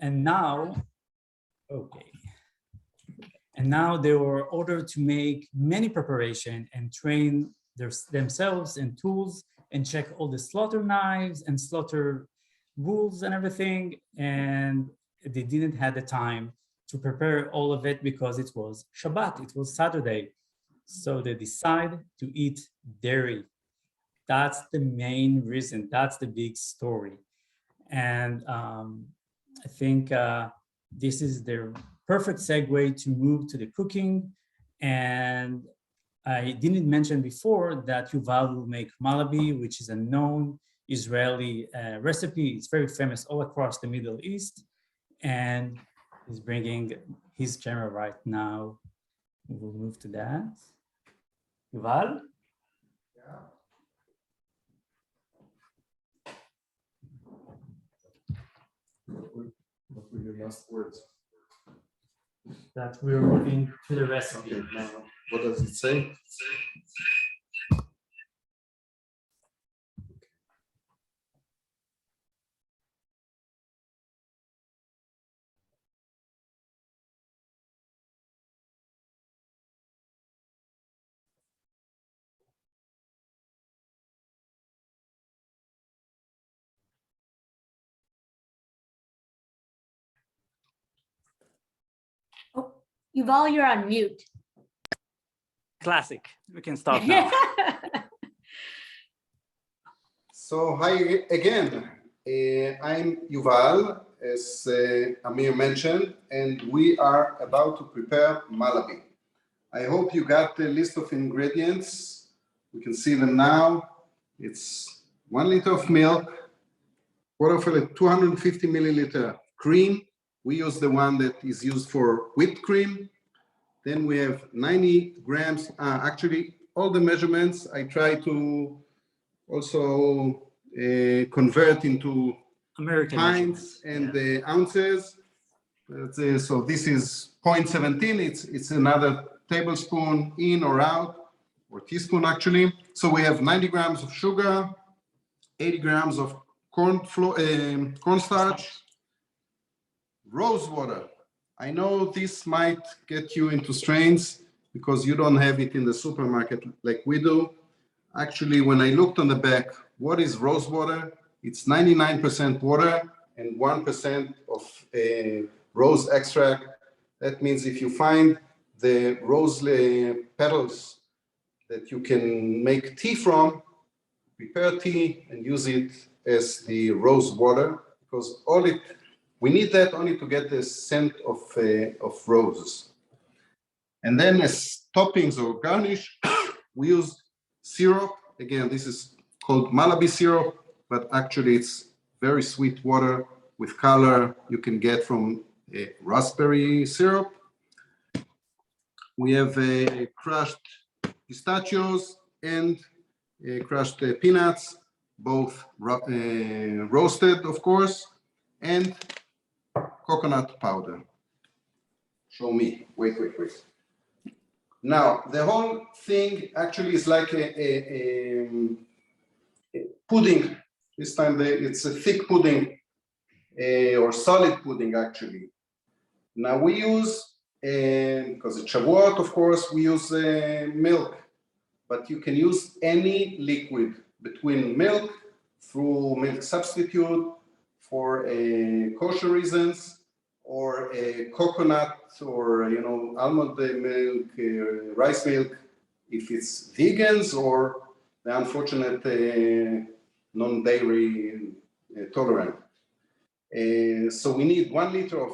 And now, okay. And now they were ordered to make many preparation and train themselves in tools and check all the slaughter knives and slaughter rules and everything. And they didn't have the time to prepare all of it because it was Shabbat, it was Saturday. So they decide to eat dairy. That's the main reason, that's the big story. And I think this is the perfect segue to move to the cooking. And I didn't mention before that Yuval will make Malabi, which is a known Israeli recipe. It's very famous all across the Middle East. And he's bringing his camera right now. We'll move to that. Yuval? Yeah. What were your last words? That we're moving to the recipe. Okay, now, what does it say? Oh, Yuval, you're on mute. Classic. We can start now. So hi again. I'm Yuval, as Amir mentioned, and we are about to prepare Malabi. I hope you got the list of ingredients. We can see them now. It's 1 liter of milk, quarter of a 250 milliliter cream. We use the one that is used for whipped cream. Then we have 90 grams. Actually, all the measurements I try to also convert into American pints and ounces. So this is 0.17. It's another tablespoon in or out, or teaspoon actually. So we have 90 grams of sugar, 80 grams of cornstarch, rose water. I know this might get you into strains because you don't have it in the supermarket like we do. Actually, when I looked on the back, what is rose water? It's 99% water and 1% of rose extract. That means if you find the rose petals that you can make tea from, prepare tea and use it as the rose water, because we need that only to get the scent of roses. And then as toppings or garnish, we use syrup. Again, this is called Malabi syrup, but actually it's very sweet water with color you can get from raspberry syrup. We have crushed pistachios and crushed peanuts, both roasted, of course, and coconut powder. Show me. Wait. Now, the whole thing actually is like a pudding. This time it's a thick pudding or solid pudding, actually. Now we use, because it's Shavuot, of course, we use milk, but you can use any liquid between milk through milk substitute for kosher reasons, or a coconut, or almond milk, rice milk, if it's vegans or the unfortunate non-dairy tolerant. So we need 1 liter of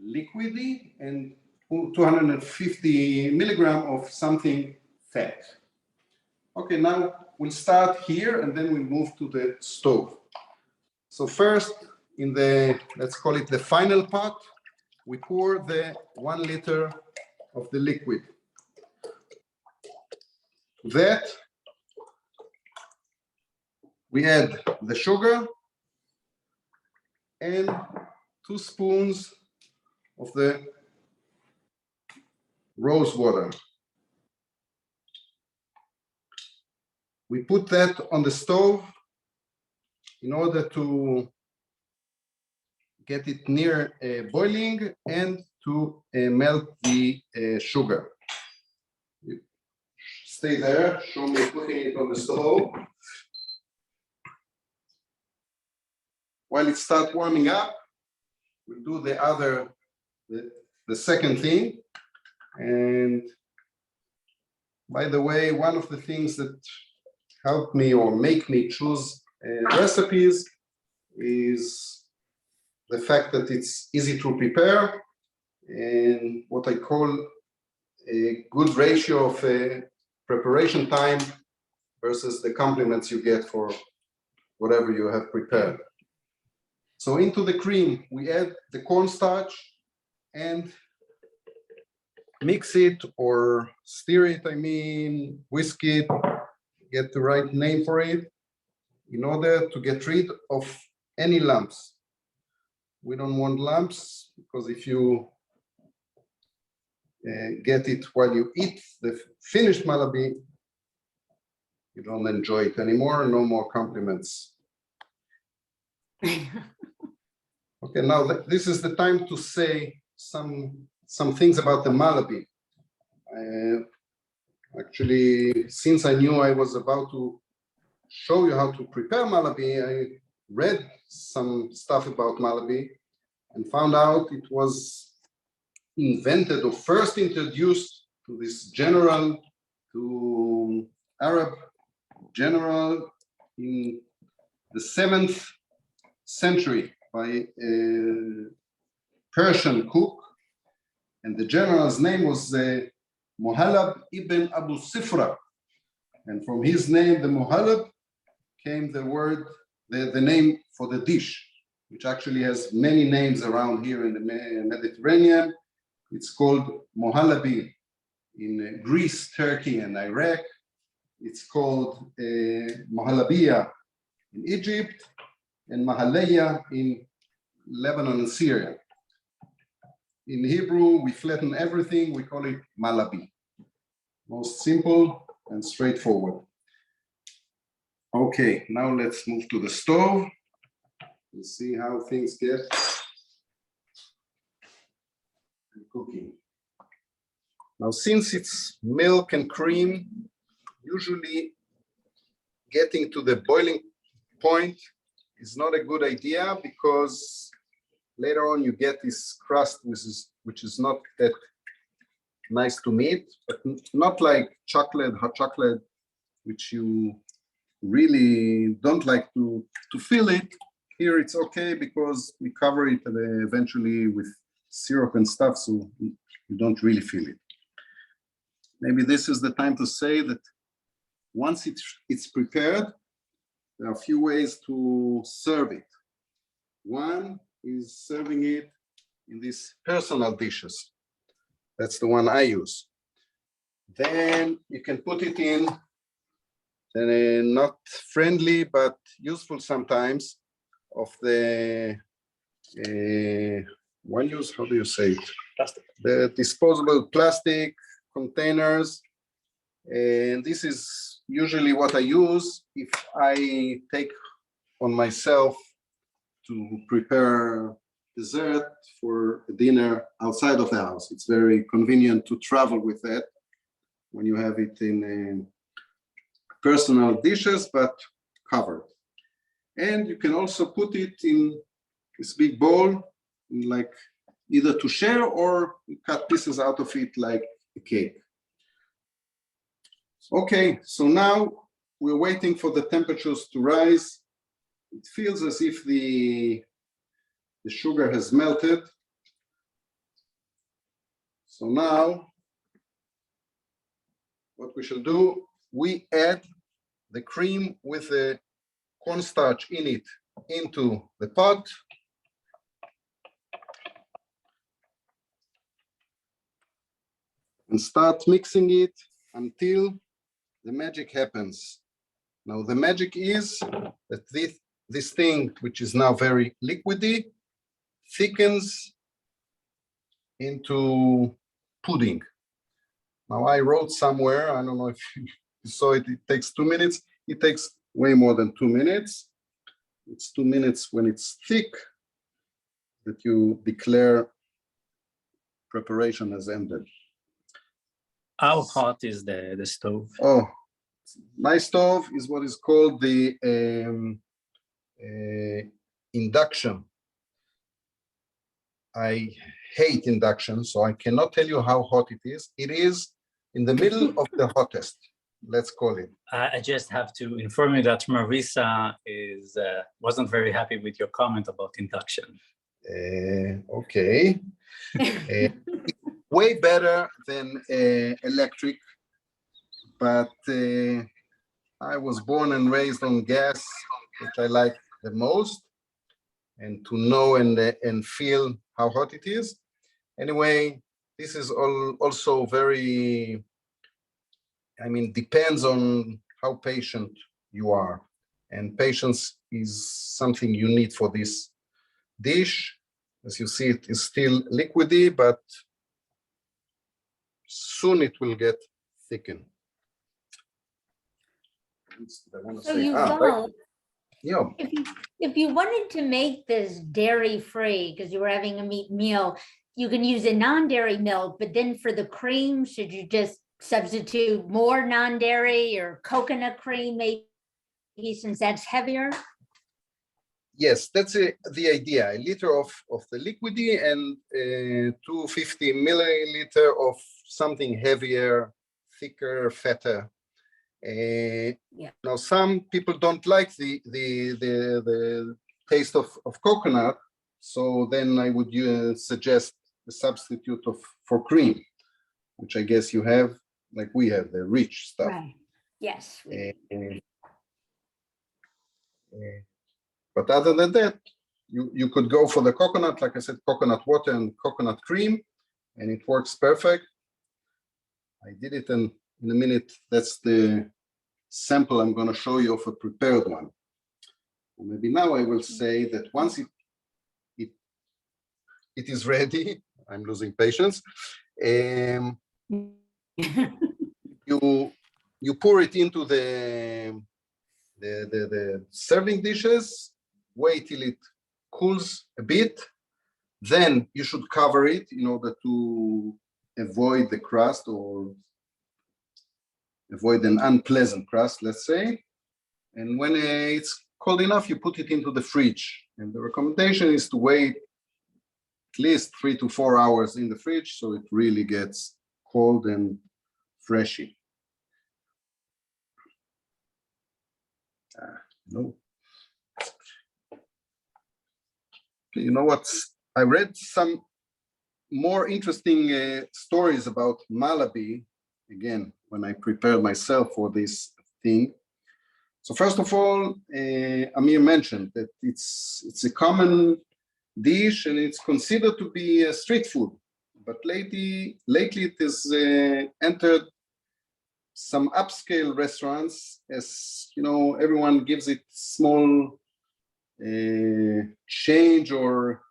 liquidy and 250 milligram of something fat. Okay, now we'll start here and then we'll move to the stove. So first, in the, let's call it the final pot, we pour the 1 liter of the liquid. That we add the sugar and 2 spoons of the rose water. We put that on the stove in order to get it near boiling and to melt the sugar. Stay there, show me putting it on the stove. While it starts warming up, we'll do the second thing. And by the way, one of the things that help me or make me choose recipes is the fact that it's easy to prepare and what I call a good ratio of preparation time versus the compliments you get for whatever you have prepared. So into the cream, we add the cornstarch and mix it or stir it, whisk it, get the right name for it, in order to get rid of any lumps. We don't want lumps because if you get it while you eat the finished Malabi, you don't enjoy it anymore, no more compliments. Okay, now this is the time to say some things about the Malabi. Actually, since I knew I was about to show you how to prepare Malabi, I read some stuff about Malabi and found out it was invented or first introduced to this general, to Arab general in the 7th century by a Persian cook. And the general's name was Muhallab ibn Abu Sifra. And from his name, the Muhallab, came the word, the name for the dish, which actually has many names around here in the Mediterranean. It's called Mohallabi in Greece, Turkey, and Iraq. It's called Mohallabiya in Egypt, and Mahaleya in Lebanon and Syria. In Hebrew, we flatten everything, we call it Malabi. Most simple and straightforward. Okay, now let's move to the stove and see how things get cooking. Now, since it's milk and cream, usually getting to the boiling point is not a good idea because later on you get this crust which is not that nice to meet, but not like chocolate, hot chocolate, which you really don't like to feel it. Here it's okay because we cover it eventually with syrup and stuff, so you don't really feel it. Maybe this is the time to say that once it's prepared, there are a few ways to serve it. One is serving it in these personal dishes. That's the one I use. Then you can put it in not friendly but useful sometimes of the one use, how do you say it? Plastic. The disposable plastic containers. And this is usually what I use if I take on myself to prepare dessert for a dinner outside of the house. It's very convenient to travel with that when you have it in personal dishes, but covered. And you can also put it in this big bowl, like either to share or cut pieces out of it like a cake. Okay, so now we're waiting for the temperatures to rise. It feels as if the sugar has melted. So now, what we shall do, we add the cream with the cornstarch in it into the pot. And start mixing it until the magic happens. Now the magic is that this thing, which is now very liquidy, thickens into pudding. Now I wrote somewhere, I don't know if you saw it, it takes 2 minutes. It takes way more than 2 minutes. It's 2 minutes when it's thick. that you declare preparation has ended. How hot is the stove? Oh, my stove is what is called the induction. I hate induction, so I cannot tell you how hot it is. It is in the middle of the hottest, let's call it. I just have to inform you that Marisa wasn't very happy with your comment about induction. Okay. Way better than electric, but I was born and raised on gas, which I like the most, and to know and feel how hot it is. Anyway, this is also very, I mean, depends on how patient you are, and patience is something you need for this dish. As you see, it is still liquidy, but soon it will get thickened. So Yuval, Yeah. if you wanted to make this dairy-free, because you were having a meat meal, you can use a non-dairy milk, but then for the cream, should you just substitute more non-dairy or coconut cream, maybe, since that's heavier? Yes, that's the idea. A liter of the liquidy and 250 milliliter of something heavier, thicker, fatter. Now, some people don't like the taste of coconut, so then I would suggest a substitute for cream, which I guess you have, like we have, the rich stuff. Right. Yes. But other than that, you could go for the coconut, like I said, coconut water and coconut cream, and it works perfect. I did it in a minute. That's the sample I'm going to show you of a prepared one. Or maybe now I will say that once it is ready, I'm losing patience. You pour it into the serving dishes, wait till it cools a bit, then you should cover it in order to avoid the crust or avoid an unpleasant crust, let's say. And when it's cold enough, you put it into the fridge. And the recommendation is to wait at least 3 to 4 hours in the fridge so it really gets cold and freshy. No. You know what? I read some more interesting stories about Malabi, again, when I prepared myself for this thing. So first of all, Amir mentioned that it's a common dish and it's considered to be a street food. But lately it has entered some upscale restaurants, as you know, everyone gives it small change or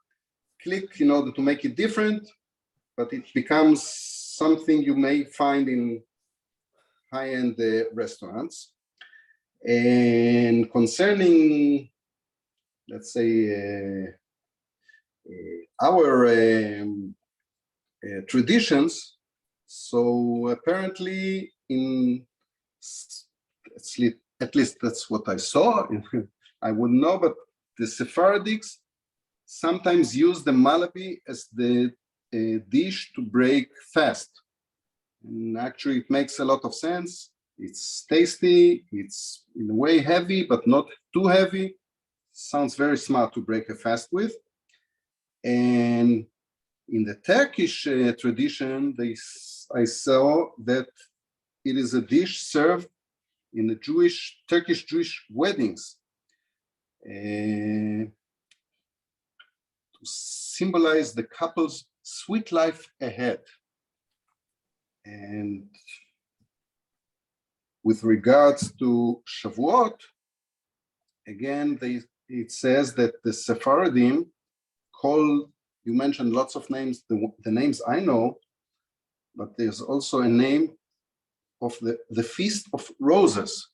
click in order to make it different, but it becomes something you may find in high-end restaurants. And concerning, let's say, our traditions, so apparently at least that's what I saw. I wouldn't know, but the Sephardics sometimes use the Malabi as the dish to break fast. And actually, it makes a lot of sense. It's tasty. It's in a way heavy, but not too heavy. Sounds very smart to break a fast with. And in the Turkish tradition, I saw that it is a dish served in the Turkish Jewish weddings to symbolize the couple's sweet life ahead. And with regards to Shavuot, again, it says that the Sephardim call, you mentioned lots of names, the names I know, but there's also a name of the Feast of Roses.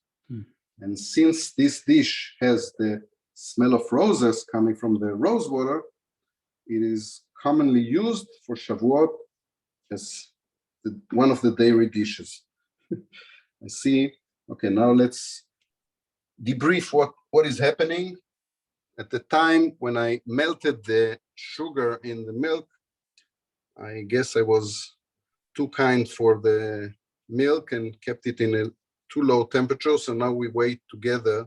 And since this dish has the smell of roses coming from the rose water, it is commonly used for Shavuot as one of the dairy dishes. I see. Okay, now let's debrief what is happening. At the time when I melted the sugar in the milk, I guess I was too kind for the milk and kept it in a too low temperature. So now we wait together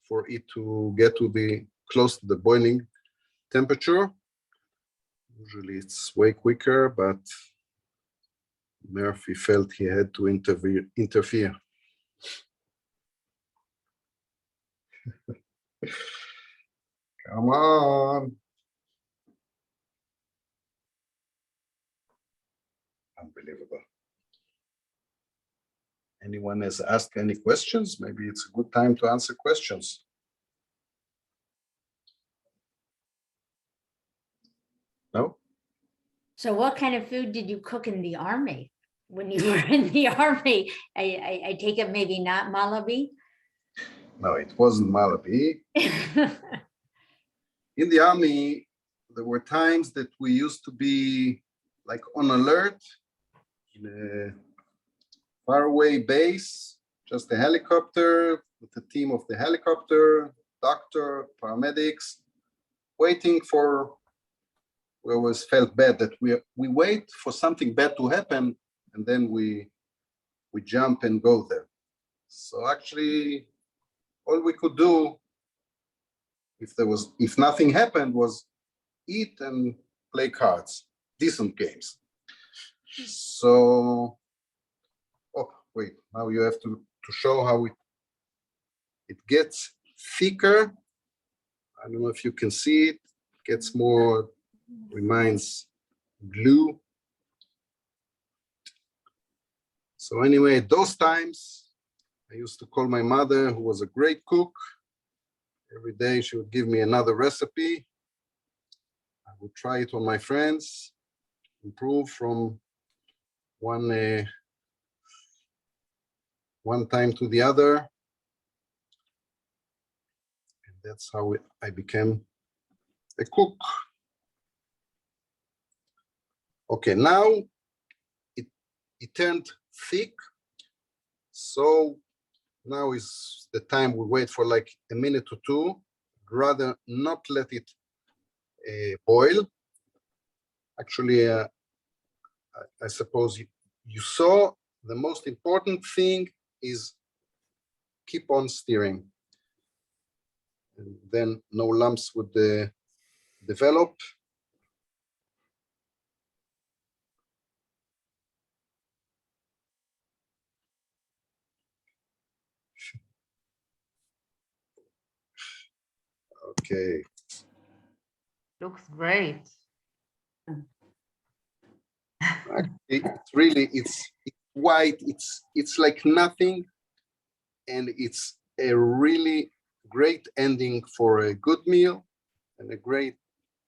for it to get to the close to the boiling temperature. Usually it's way quicker, but Murphy felt he had to interfere. Come on. Unbelievable. Anyone has asked any questions? Maybe it's a good time to answer questions. No? So what kind of food did you cook in the army? When you were in the army, I take it maybe not Malabi? No, it wasn't Malabi. In the army, there were times that we used to be like on alert in a faraway base, just a helicopter with a team of the helicopter, doctor, paramedics, waiting for, we always felt bad that we wait for something bad to happen and then we jump and go there. So actually, all we could do if nothing happened was eat and play cards, decent games. So, oh wait, now you have to show how it gets thicker. I don't know if you can see it. Gets more, reminds glue. So anyway, those times I used to call my mother, who was a great cook. Every day she would give me another recipe. I would try it on my friends, improve from one time to the other. And that's how I became a cook. Okay, now it turned thick. So now is the time we wait for like a minute or two. Rather not let it boil. Actually, I suppose you saw the most important thing is keep on stirring. And then no lumps would develop. Okay. Looks great. Actually, it's white. It's like nothing, and it's a really great ending for a good meal and a great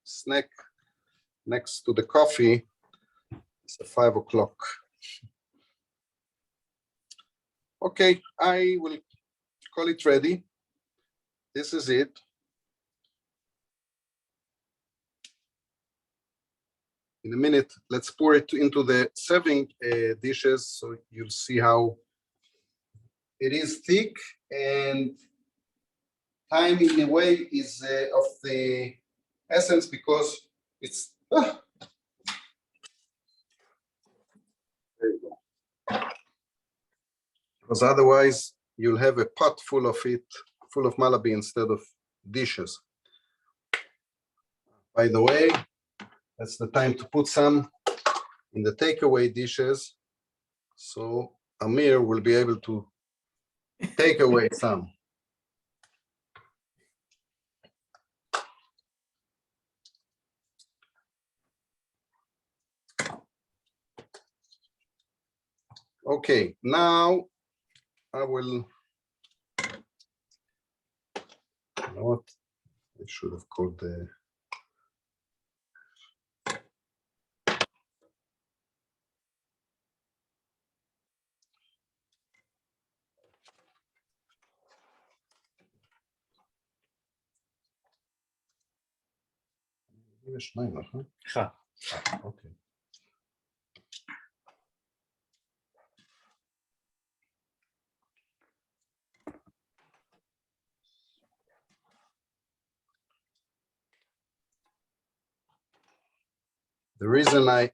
snack next to the coffee. It's 5 o'clock. Okay, I will call it ready. This is it. In a minute, let's pour it into the serving dishes so you'll see how it is thick, and time in a way is of the essence because it's there you go. Because otherwise you'll have a pot full of Malabi instead of dishes. By the way, that's the time to put some in the takeaway dishes, so Amir will be able to take away some. Okay, now I will, you know what? I should have called the, שניים, נכון? אחד. אוקיי. The reason I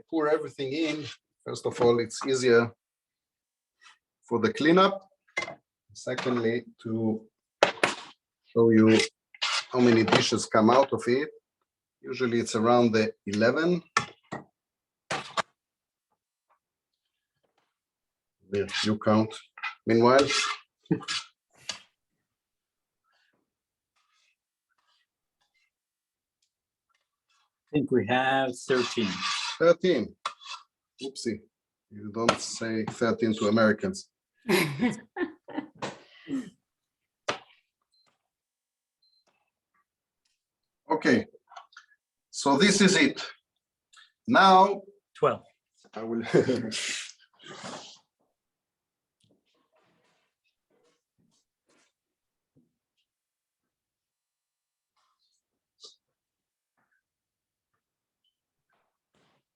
pour everything in, first of all, it's easier for the cleanup. Secondly, to show you how many dishes come out of it. Usually it's around the 11. There, you count. Meanwhile, I think we have 13. 13. Oopsie. You don't say 13 to Americans. Okay. So this is it. Now 12. I will.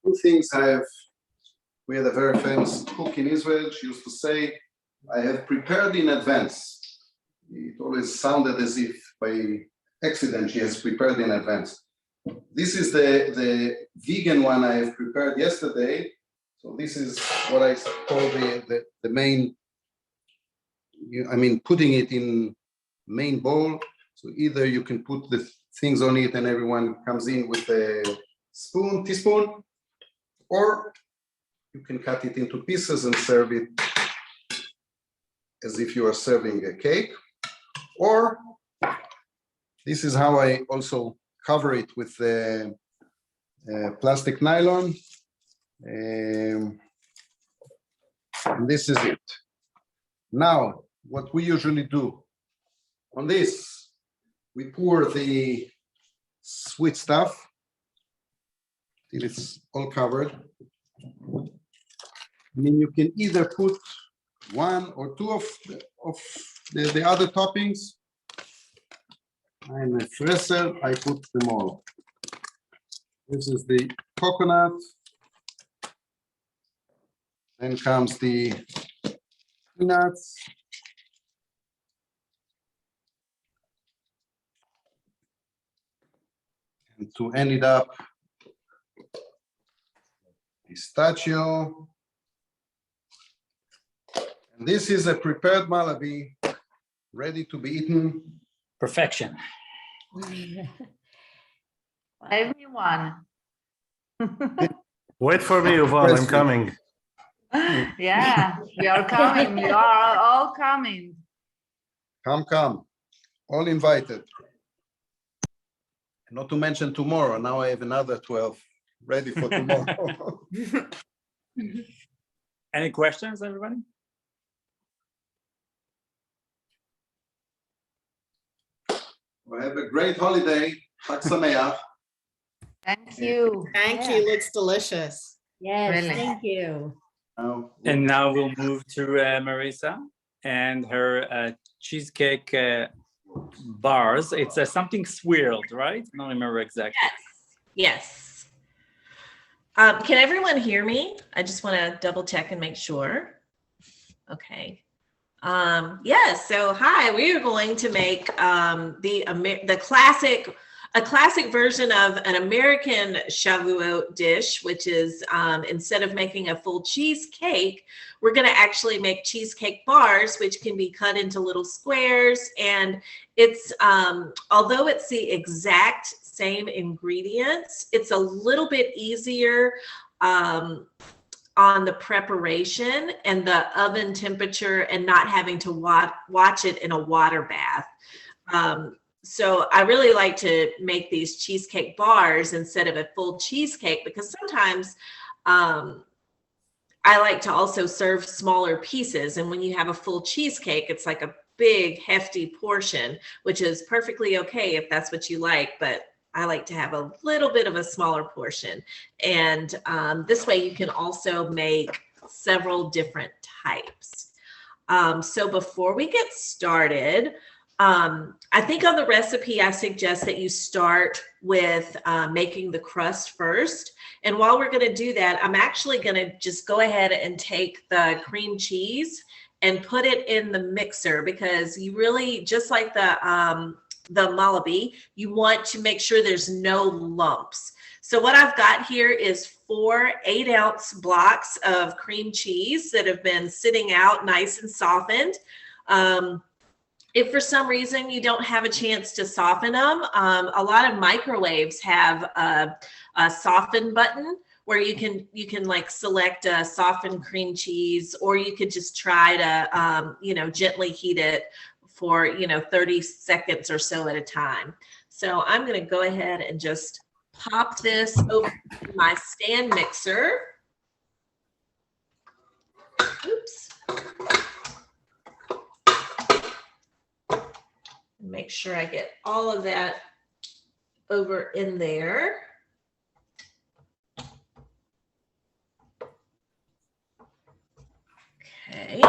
Two things we had a very famous cook in Israel. She used to say, I have prepared in advance. It always sounded as if by accident she has prepared in advance. This is the vegan one I have prepared yesterday. So this is what I call the main, I mean, putting it in main bowl. So either you can put the things on it and everyone comes in with a teaspoon, or you can cut it into pieces and serve it as if you are serving a cake. Or this is how I also cover it with plastic nylon. And this is it. Now, what we usually do on this, we pour the sweet stuff till it's all covered. I mean, you can either put one or two of the other toppings. I'm a fresser, I put them all. This is the coconut. Then comes the peanuts. And to end it up, pistachio. And this is a prepared Malabi, ready to be eaten. Perfection. Everyone. Wait for me, Yuval, I'm coming. Yeah, you're coming. You are all coming. Come, all invited. Not to mention tomorrow, now I have another 12 ready for tomorrow. Any questions, everybody? Well, have a great holiday. Chag Sameach. Thank you. Thank you. Looks delicious. Yes, Really? thank you. And now we'll move to Marisa and her cheesecake bars. It's something swirled, right? I don't remember exactly. Yes. Can everyone hear me? I just want to double check and make sure. Okay. Yes. So hi, we are going to make a classic version of an American Shavuot dish, which is instead of making a full cheesecake, we're going to actually make cheesecake bars, which can be cut into little squares. And it's, although it's the exact same ingredients, it's a little bit easier on the preparation and the oven temperature and not having to watch it in a water bath. So I really like to make these cheesecake bars instead of a full cheesecake, because sometimes I like to also serve smaller pieces. And when you have a full cheesecake, it's like a big hefty portion, which is perfectly okay if that's what you like, but I like to have a little bit of a smaller portion. And this way you can also make several different types. So before we get started, I think on the recipe, I suggest that you start with making the crust first. And while we're going to do that, I'm actually going to just go ahead and take the cream cheese and put it in the mixer, because you really, just like the Malabi, you want to make sure there's no lumps. So what I've got here is 4 8-ounce blocks of cream cheese that have been sitting out nice and softened. If for some reason you don't have a chance to soften them, a lot of microwaves have a soften button where you can like select a softened cream cheese, or you could just try to gently heat it for 30 seconds or so at a time. So I'm going to go ahead and just pop this over my stand mixer. Oops. Make sure I get all of that over in there. Okay.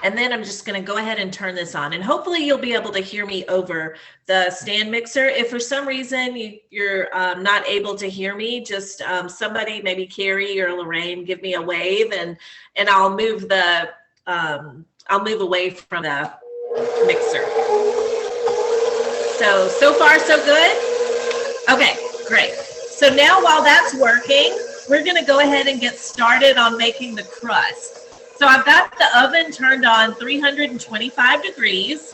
And then I'm just going to go ahead and turn this on, and hopefully you'll be able to hear me over the stand mixer. If for some reason you're not able to hear me, just somebody, maybe Keri or Lorraine, give me a wave, and I'll move away from the mixer. So far so good. Okay, great. So now while that's working, we're going to go ahead and get started on making the crust. So I've got the oven turned on 325 degrees,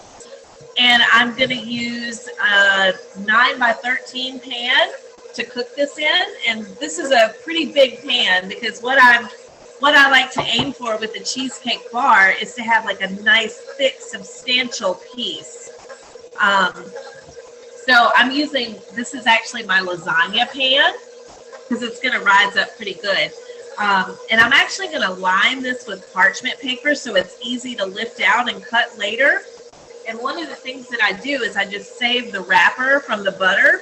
and I'm going to use a 9 by 13 pan to cook this in. And this is a pretty big pan, because what I like to aim for with the cheesecake bar is to have like a nice, thick, substantial piece. So I'm using, this is actually my lasagna pan, because it's going to rise up pretty good. And I'm actually going to line this with parchment paper so it's easy to lift out and cut later. And one of the things that I do is I just save the wrapper from the butter,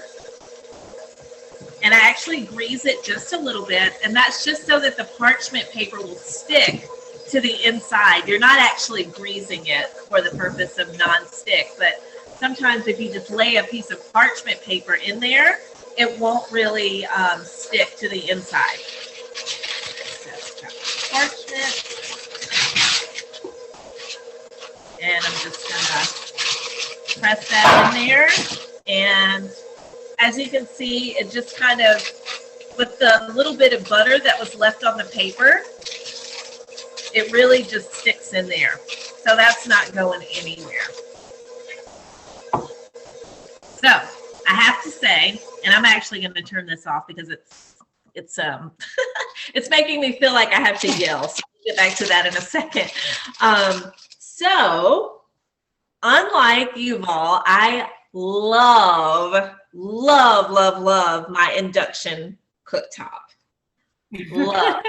and I actually grease it just a little bit, and that's just so that the parchment paper will stick to the inside. You're not actually greasing it for the purpose of non-stick, but sometimes if you just lay a piece of parchment paper in there, it won't really stick to the inside. Parchment, and I'm just gonna press that in there, and as you can see, it just kind of, with the little bit of butter that was left on the paper, it really just sticks in there, so that's not going anywhere. So I have to say, and I'm actually going to turn this off because it's it's making me feel like I have to yell. So we'll get back to that in a second. So unlike Yuval, I love my induction cooktop. Love.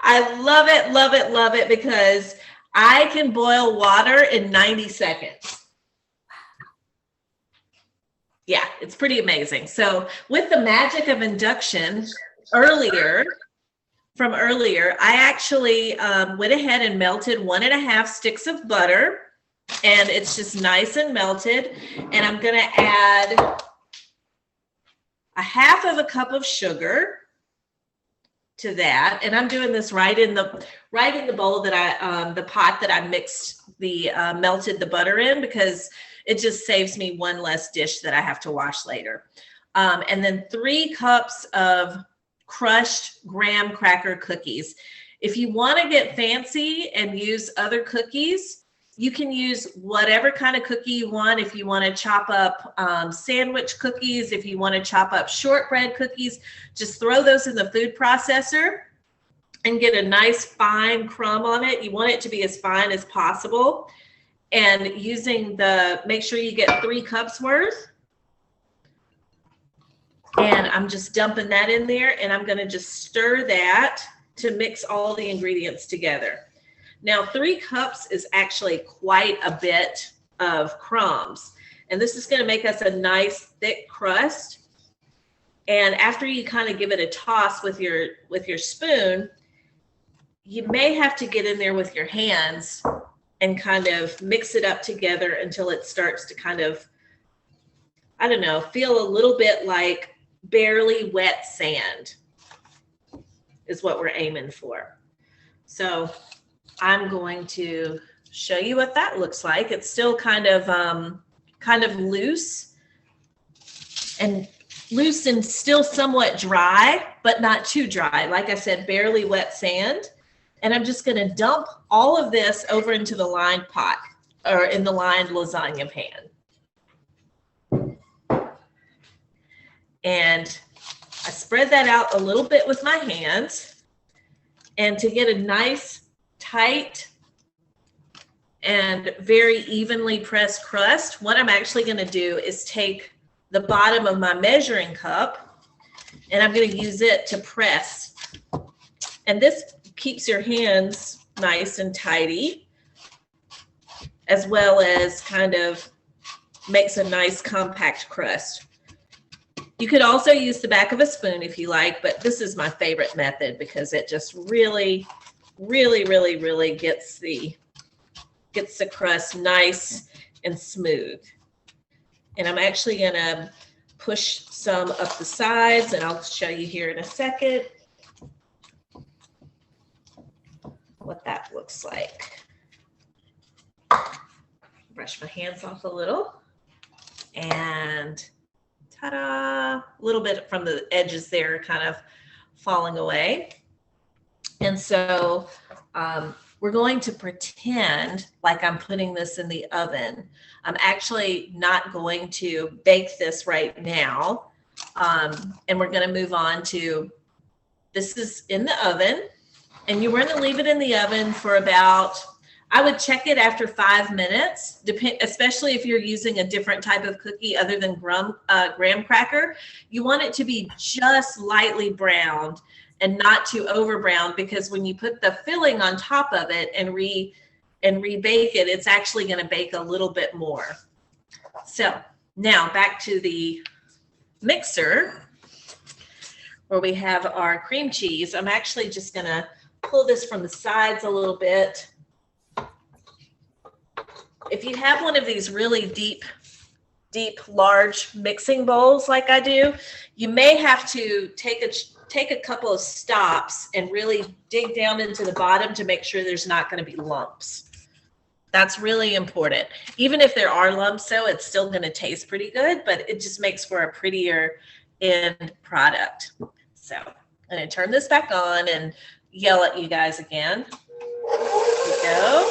I love it because I can boil water in 90 seconds. Yeah, it's pretty amazing. So with the magic of induction earlier, I actually went ahead and melted 1.5 sticks of butter, and it's just nice and melted. And I'm going to add 1/2 cup of sugar to that. And I'm doing this right in the bowl that the pot that I mixed the melted the butter in, because it just saves me one less dish that I have to wash later. And then 3 cups of crushed graham cracker cookies. If you want to get fancy and use other cookies, you can use whatever kind of cookie you want. If you want to chop up sandwich cookies, if you want to chop up shortbread cookies, just throw those in the food processor and get a nice fine crumb on it. You want it to be as fine as possible. And make sure you get 3 cups worth. And I'm just dumping that in there, and I'm going to just stir that to mix all the ingredients together. Now, 3 cups is actually quite a bit of crumbs, and this is going to make us a nice thick crust. And after you kind of give it a toss with your spoon, you may have to get in there with your hands and kind of mix it up together until it starts to kind of, I don't know, feel a little bit like barely wet sand is what we're aiming for. So I'm going to show you what that looks like. It's still kind of loose and still somewhat dry, but not too dry. Like I said, barely wet sand. And I'm just going to dump all of this over into the lined pot or in the lined lasagna pan. And I spread that out a little bit with my hands. And to get a nice, tight, and very evenly pressed crust, what I'm actually going to do is take the bottom of my measuring cup and I'm going to use it to press. And this keeps your hands nice and tidy, as well as kind of makes a nice compact crust. You could also use the back of a spoon if you like, but this is my favorite method because it just really, really, really, really gets the crust nice and smooth. And I'm actually gonna push some up the sides, and I'll show you here in a second what that looks like. Brush my hands off a little, and ta-da, a little bit from the edges there kind of falling away. And so we're going to pretend like I'm putting this in the oven. I'm actually not going to bake this right now. And we're going to move on to, this is in the oven, and you're going to leave it in the oven for about, I would check it after 5 minutes, especially if you're using a different type of cookie other than graham cracker. You want it to be just lightly browned and not too over browned, because when you put the filling on top of it and rebake it, it's actually going to bake a little bit more. So now back to the mixer where we have our cream cheese. I'm actually just going to pull this from the sides a little bit. If you have one of these really deep, large mixing bowls like I do, you may have to take a couple of stops and really dig down into the bottom to make sure there's not going to be lumps. That's really important. Even if there are lumps, though, it's still going to taste pretty good, but it just makes for a prettier end product. So I'm going to turn this back on and yell at you guys again. Here we go.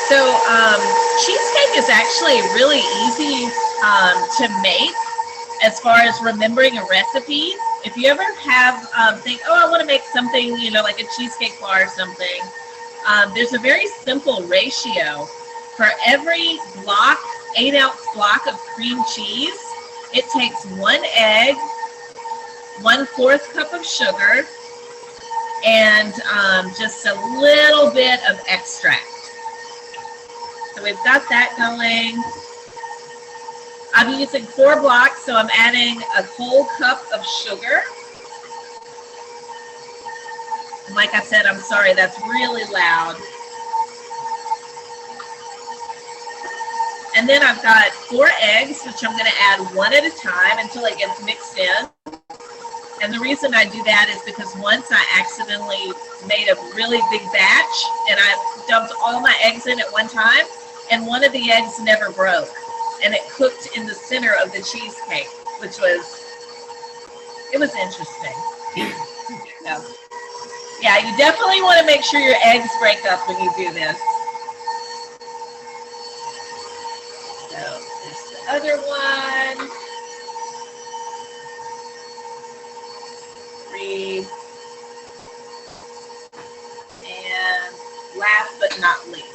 So cheesecake is actually really easy to make as far as remembering a recipe. If you ever have think, oh, I want to make something, you know, like a cheesecake bar or something, there's a very simple ratio. For every 8-ounce block of cream cheese, it takes 1 egg, 1/4 cup of sugar, and just a little bit of extract. So we've got that going. I'm using 4 blocks, so I'm adding a whole cup of sugar. And like I said, I'm sorry, that's really loud. And then I've got 4 eggs, which I'm going to add 1 at a time until it gets mixed in. And the reason I do that is because once I accidentally made a really big batch and I dumped all my eggs in at one time, and one of the eggs never broke, and it cooked in the center of the cheesecake, which was, it was interesting. So, yeah, you definitely want to make sure your eggs break up when you do this. So there's the other one. 3. And last but not least.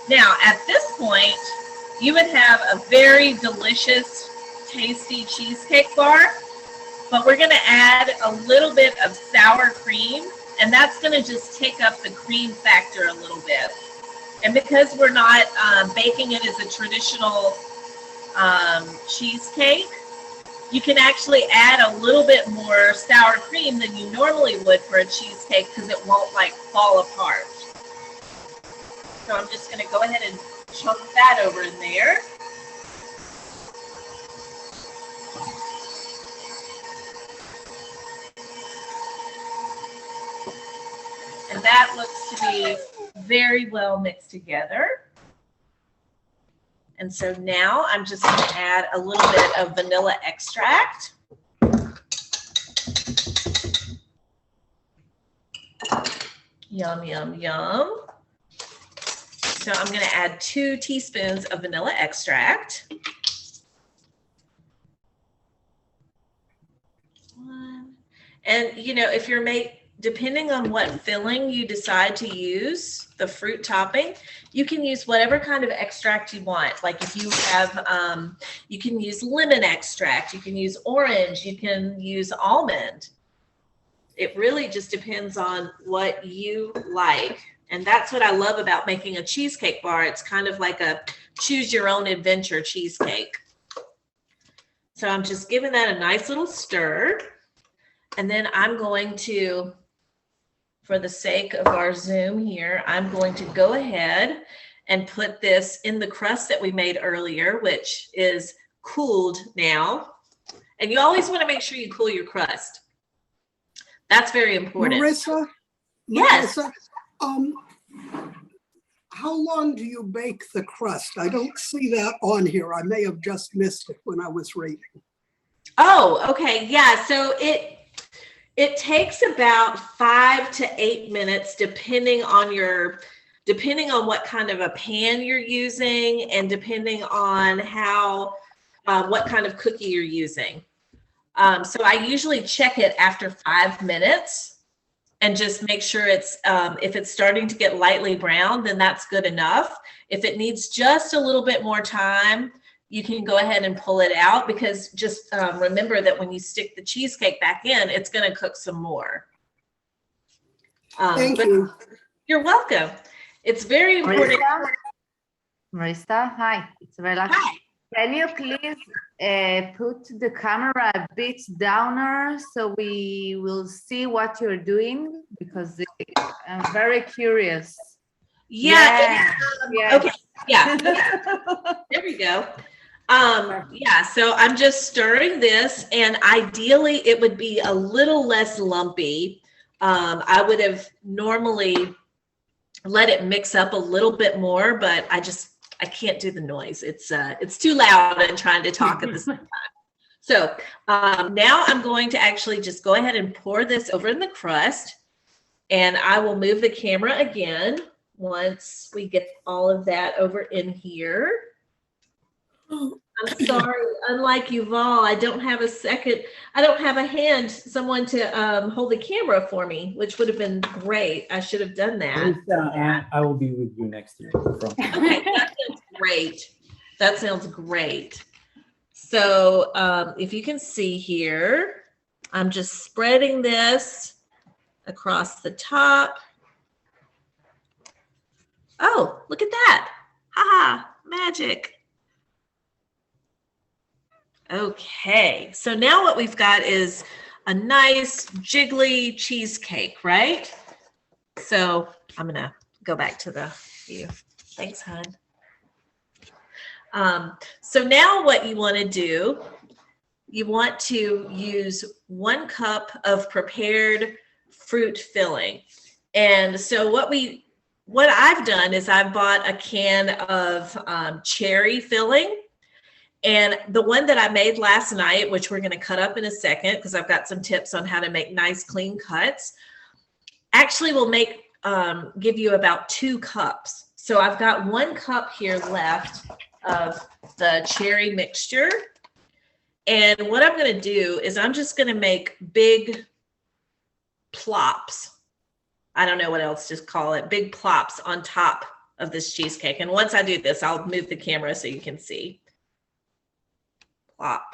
Now, at this point, you would have a very delicious, tasty cheesecake bar, but we're going to add a little bit of sour cream, and that's going to just take up the cream factor a little bit. And because we're not baking it as a traditional cheesecake, You can actually add a little bit more sour cream than you normally would for a cheesecake because it won't like fall apart. So I'm just going to go ahead and chunk that over in there. And that looks to be very well mixed together. And so now I'm just going to add a little bit of vanilla extract. Yum, yum, yum. So I'm going to add 2 teaspoons of vanilla extract. 1. And, you know, if you're depending on what filling you decide to use, the fruit topping, you can use whatever kind of extract you want. Like if you have, you can use lemon extract, you can use orange, you can use almond. It really just depends on what you like. And that's what I love about making a cheesecake bar. It's kind of like a choose your own adventure cheesecake. So I'm just giving that a nice little stir. And then I'm going to, for the sake of our Zoom here, I'm going to go ahead and put this in the crust that we made earlier, which is cooled now. And you always want to make sure you cool your crust. That's very important. Marisa? Yes. Marisa, how long do you bake the crust? I don't see that on here. I may have just missed it when I was reading. Oh, okay. Yeah. So it takes about 5 to 8 minutes, depending on what kind of a pan you're using and depending on what kind of cookie you're using. So I usually check it after 5 minutes and just make sure if it's starting to get lightly brown, then that's good enough. If it needs just a little bit more time, you can go ahead and pull it out, because just remember that when you stick the cheesecake back in, it's going to cook some more. Thank you. You're welcome. It's very important. Marisa, hi, it's Arela. Hi. Can you please put the camera a bit downer so we will see what you're doing? Because I'm very curious. Yeah. Yeah. Okay. Yeah. There we go. Yeah, so I'm just stirring this, and ideally it would be a little less lumpy. I would have normally let it mix up a little bit more, but I can't do the noise. It's too loud and trying to talk at the same time. So now I'm going to actually just go ahead and pour this over in the crust, and I will move the camera again once we get all of that over in here. I'm sorry, unlike Yuval, I don't have a hand, someone to hold the camera for me, which would have been great. I should have done that. And I will be with you next year. Okay, that sounds great. That sounds great. So if you can see here, I'm just spreading this across the top. Oh, look at that. Haha, magic. Okay, so now what we've got is a nice jiggly cheesecake, right? So I'm gonna go back to the view. Thanks, hon. So now what you want to do, you want to use 1 cup of prepared fruit filling. And so what I've done is I've bought a can of cherry filling. And the one that I made last night, which we're going to cut up in a second, because I've got some tips on how to make nice clean cuts, actually will give you about 2 cups. So I've got 1 cup here left of the cherry mixture. And what I'm going to do is I'm just going to make big plops. I don't know what else to call it. Big plops on top of this cheesecake. And once I do this, I'll move the camera so you can see. Plop.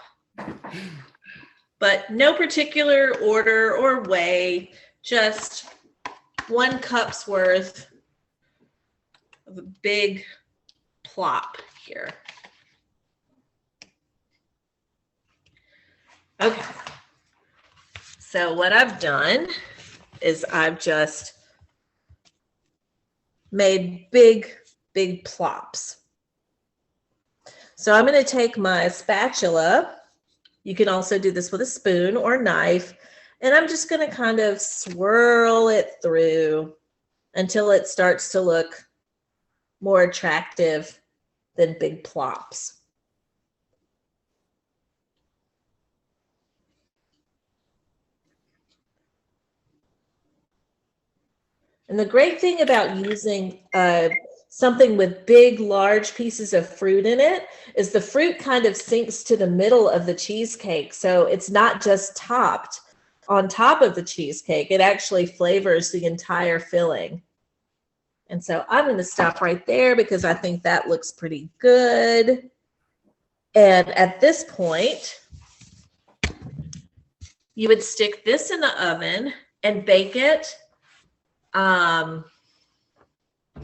But no particular order or way, just 1 cup's worth of a big plop here. Okay. So what I've done is I've just made big plops. So I'm going to take my spatula. You can also do this with a spoon or knife. And I'm just going to kind of swirl it through until it starts to look more attractive than big plops. And the great thing about using something with big, large pieces of fruit in it is the fruit kind of sinks to the middle of the cheesecake. So it's not just topped on top of the cheesecake. It actually flavors the entire filling. And so I'm going to stop right there because I think that looks pretty good. And at this point, you would stick this in the oven and bake it. I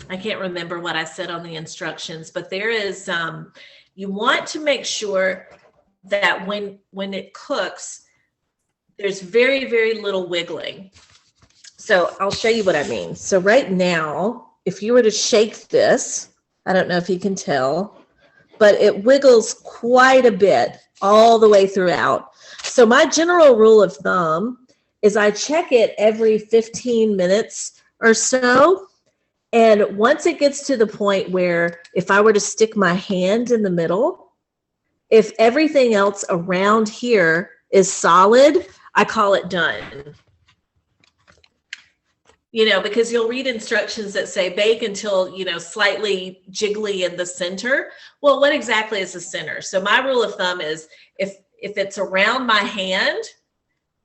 can't remember what I said on the instructions, but there is, you want to make sure that when it cooks, there's very, very little wiggling. So I'll show you what I mean. So right now, if you were to shake this, I don't know if you can tell, but it wiggles quite a bit all the way throughout. So my general rule of thumb is I check it every 15 minutes or so. And once it gets to the point where if I were to stick my hand in the middle, if everything else around here is solid, I call it done. You know, because you'll read instructions that say bake until, you know, slightly jiggly in the center. Well, what exactly is the center? So my rule of thumb is if it's around my hand,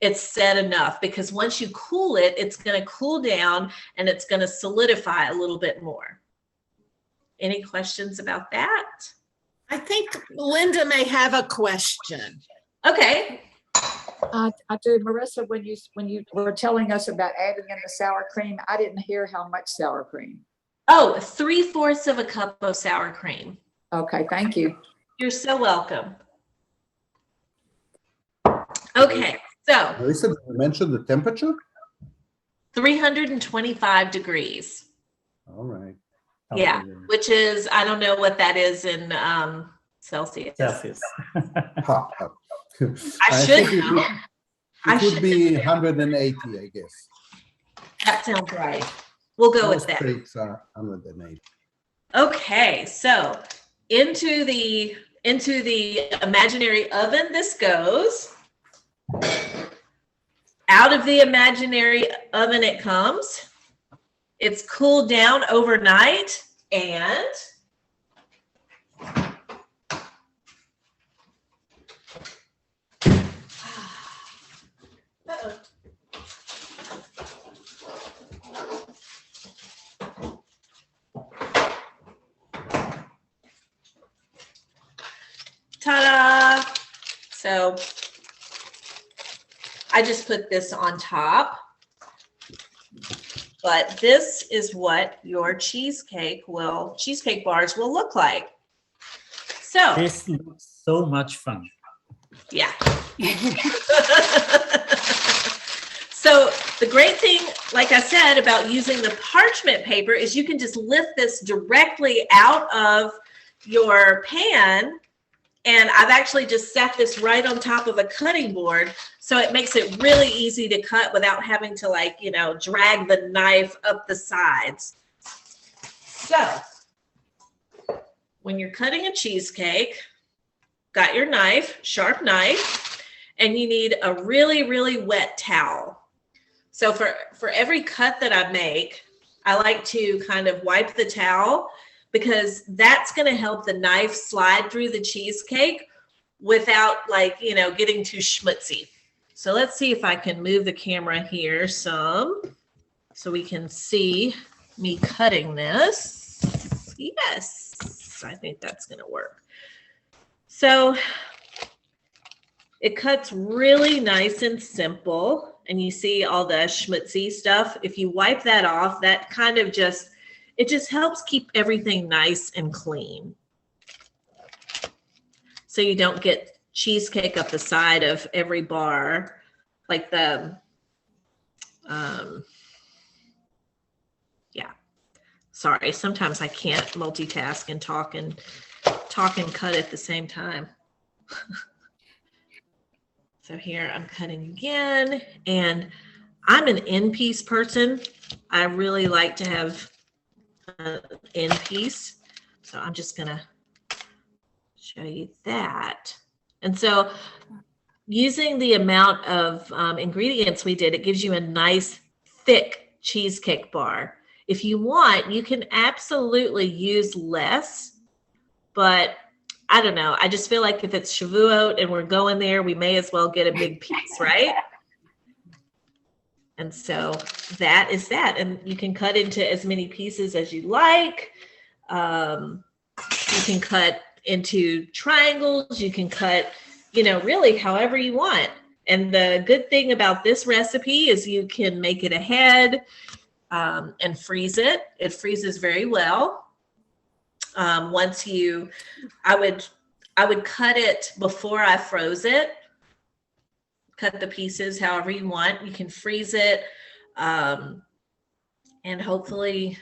it's set enough, because once you cool it, it's going to cool down and it's going to solidify a little bit more. Any questions about that? I think Linda may have a question. Okay. I do, Marisa, when you were telling us about adding in the sour cream, I didn't hear how much sour cream. Oh, 3/4 of a cup of sour cream. Okay, thank you. You're so welcome. Okay, so Marisa, did you mention the temperature? 325 degrees. All right. Yeah, which is, I don't know what that is in Celsius. Celsius. Hot. I should know. It would be 180, I guess. That sounds right. We'll go with that. Most cakes are 180. Okay, so into the imaginary oven this goes. Out of the imaginary oven it comes. It's cooled down overnight, and ta-da! So I just put this on top, but this is what your cheesecake bars will look like. So This looks so much fun. yeah. So the great thing, like I said, about using the parchment paper is you can just lift this directly out of your pan. And I've actually just set this right on top of a cutting board. So it makes it really easy to cut without having to, like, you know, drag the knife up the sides. So when you're cutting a cheesecake, got your knife, sharp knife, and you need a really, really wet towel. So for every cut that I make, I like to kind of wipe the towel, because that's going to help the knife slide through the cheesecake without, like, you know, getting too schmutzy. So let's see if I can move the camera here some so we can see me cutting this. Yes, I think that's going to work. So it cuts really nice and simple, and you see all the schmutzy stuff. If you wipe that off, that kind of just, it just helps keep everything nice and clean, so you don't get cheesecake up the side of every bar, like the, yeah. Sorry, sometimes I can't multitask and talk and cut at the same time. So here I'm cutting again, and I'm an end piece person. I really like to have an end piece. So I'm just gonna show you that. And so using the amount of ingredients we did, it gives you a nice thick cheesecake bar. If you want, you can absolutely use less, but I don't know. I just feel like if it's Shavuot and we're going there, we may as well get a big piece, right? And so that is that. And you can cut into as many pieces as you like. You can cut into triangles. You can cut, you know, really however you want. And the good thing about this recipe is you can make it ahead and freeze it. It freezes very well. Once you, I would cut it before I froze it. Cut the pieces however you want. You can freeze it, and hopefully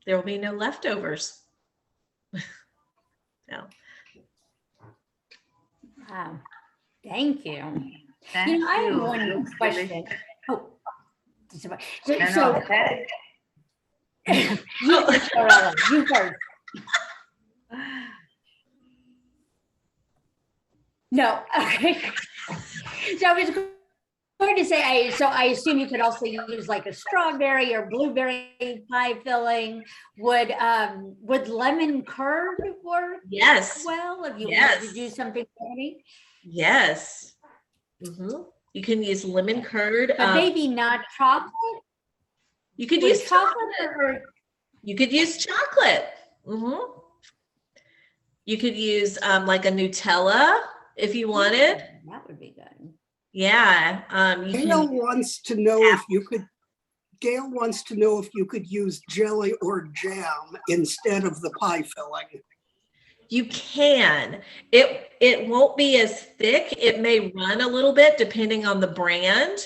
there will be no leftovers. No. Wow, thank you. Thank I have you. one Looks question. delicious. Oh, No, okay. you first, Arela, you first. No, okay. So I was going to say, I assume you could also use like a strawberry or blueberry pie filling. Would lemon curd work? Yes. Well, if you Yes. wanted to do something funny, Yes. Mm-hmm. You can use lemon curd. but maybe not chocolate. You could Would use chocolate chocolate. or You could use chocolate. Mm-hmm. You could use like a Nutella if you wanted. that would be good. Yeah. You Gail can, wants to know if you could, Gail wants to know if you could use jelly or jam instead of the pie filling. you can. It won't be as thick. It may run a little bit depending on the brand.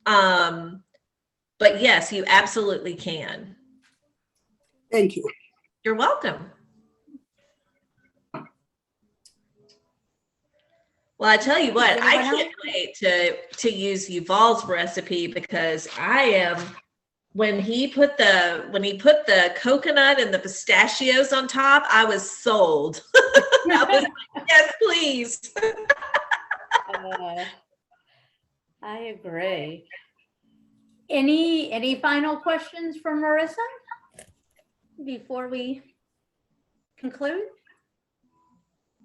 But yes, you absolutely can. Thank you. You're welcome. Well, I tell you what, I Anyone can't wait to use Yuval's recipe because I am, when he put the coconut and the pistachios on top, I was sold. I was, yes, please. I agree. Any final questions for Marisa before we conclude?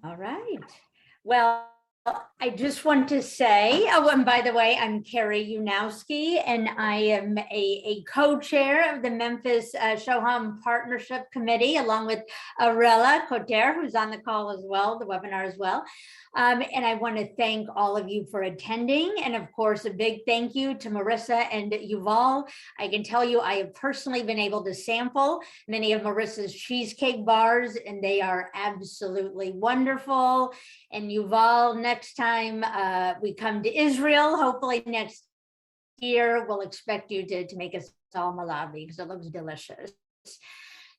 All right. Well, I just want to say, oh, and by the way, I'm Keri Unowsky, and I am a co-chair of the Memphis-Shoham Partnership Committee, along with Arela, Koter, who's on the call as well, the webinar as well. And I want to thank all of you for attending. And of course, a big thank you to Marisa and Yuval. I can tell you, I have personally been able to sample many of Marisa's cheesecake bars, and they are absolutely wonderful. And Yuval, next time we come to Israel, hopefully next year, we'll expect you to make us all Malabi because it looks delicious.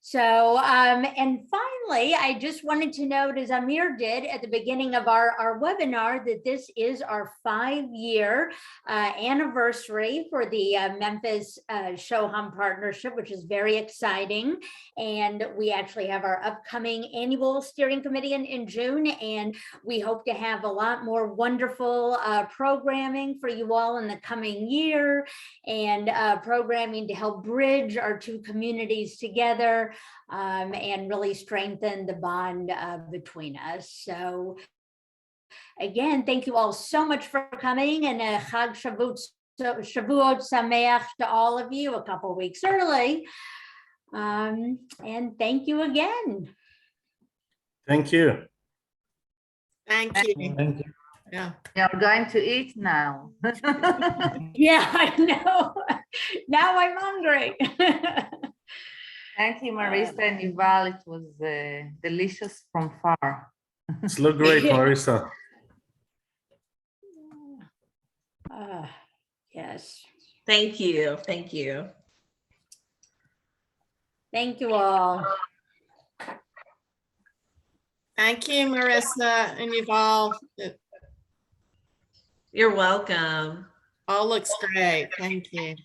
So, and finally, I just wanted to note, as Amir did at the beginning of our webinar, that this is our 5-year anniversary for the Memphis-Shoham Partnership, which is very exciting. And we actually have our upcoming annual steering committee in June, and we hope to have a lot more wonderful programming for you all in the coming year, and programming to help bridge our two communities together. And really strengthen the bond between us. So again, thank you all so much for coming, and Chag Shavuot Sameach to all of you a couple weeks early. And thank you again. Thank you. Thank you. Thank you. Yeah. You're going to eat now. Yeah, I know. Now I'm hungry. Thank you, Marisa and Yuval. It was delicious from far. It's look great, Marisa. Yes. Thank you. Thank you. Thank you all. Thank you, Marisa and Yuval. It You're welcome. all looks great. Thank you.